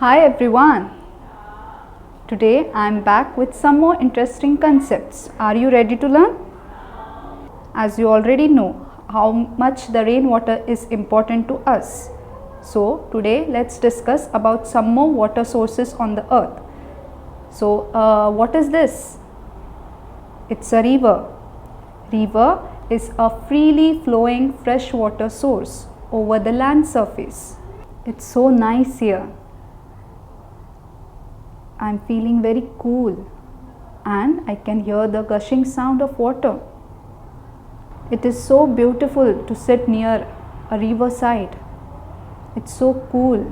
Hi everyone. Today I am back with some more interesting concepts. Are you ready to learn? As you already know how much the rainwater is important to us. So today let's discuss about some more water sources on the earth. So what is this? It's a river. River is a freely flowing fresh water source over the land surface. It's so nice here. I'm feeling very cool and I can hear the gushing sound of water. It is so beautiful to sit near a river side. It's so cool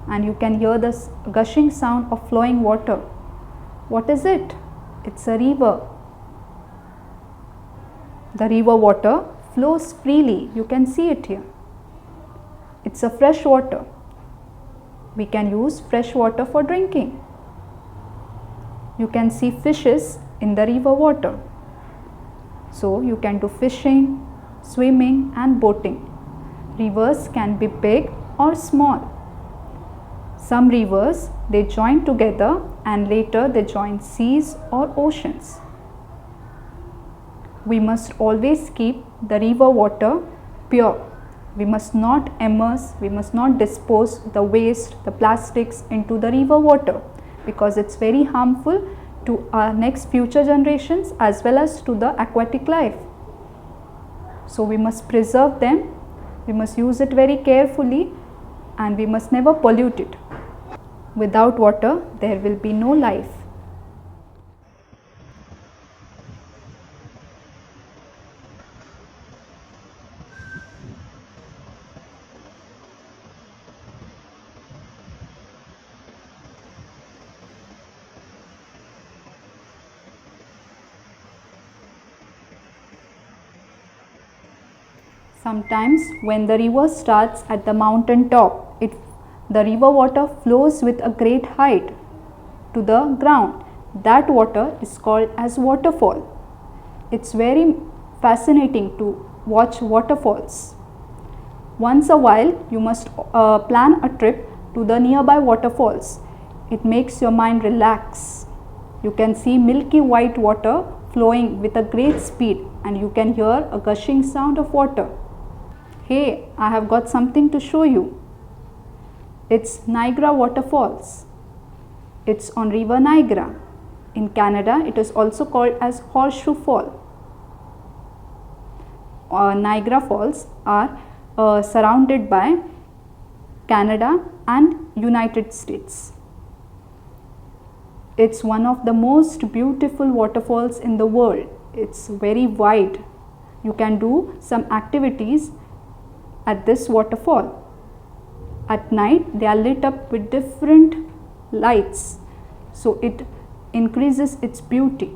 and you can hear the gushing sound of flowing water. What is it? It's a river. The river water flows freely. You can see it here. It's a fresh water. We can use fresh water for drinking. You can see fishes in the river water. So you can do fishing, swimming and boating. Rivers can be big or small. Some rivers they join together and later they join seas or oceans. We must always keep the river water pure. We must not immerse, we must not dispose the waste, the plastics into the river water, because it's very harmful to our next future generations as well as to the aquatic life. So we must preserve them, we must use it very carefully and we must never pollute it. Without water, there will be no life. Sometimes when the river starts at the mountain top, the river water flows with a great height to the ground. That water is called as waterfall. It's very fascinating to watch waterfalls. Once a while you must plan a trip to the nearby waterfalls. It makes your mind relax. You can see milky white water flowing with a great speed and you can hear a gushing sound of water. Hey, I have got something to show you. It's Niagara Waterfalls. It's on River Niagara. In Canada, it is also called as Horseshoe Fall. Niagara Falls are surrounded by Canada and United States. It's one of the most beautiful waterfalls in the world. It's very wide. You can do some activities at this waterfall. At night they are lit up with different lights, so it increases its beauty.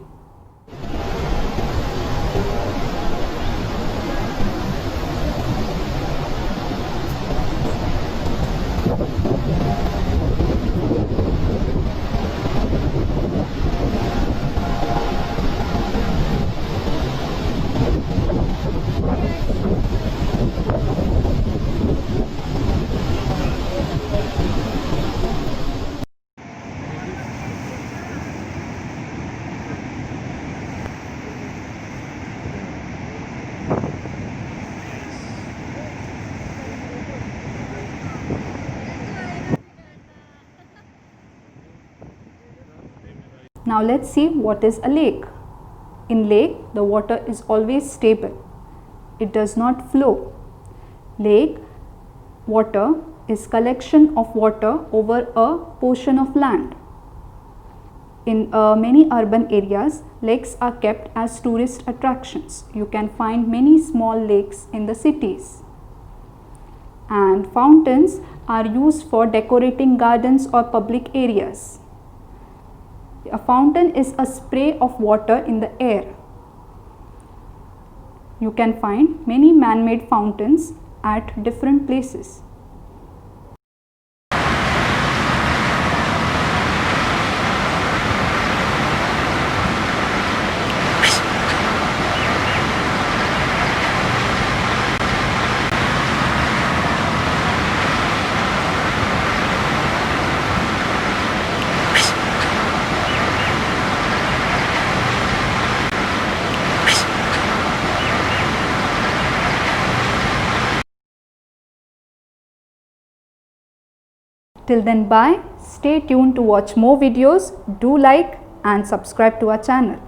Now let's see what is a lake. In lake, the water is always stable. It does not flow. Lake water is collection of water over a portion of land. In many urban areas, lakes are kept as tourist attractions. You can find many small lakes in the cities. And fountains are used for decorating gardens or public areas. A fountain is a spray of water in the air. You can find many man-made fountains at different places. Till then, bye. Stay tuned to watch more videos. Do like and subscribe to our channel.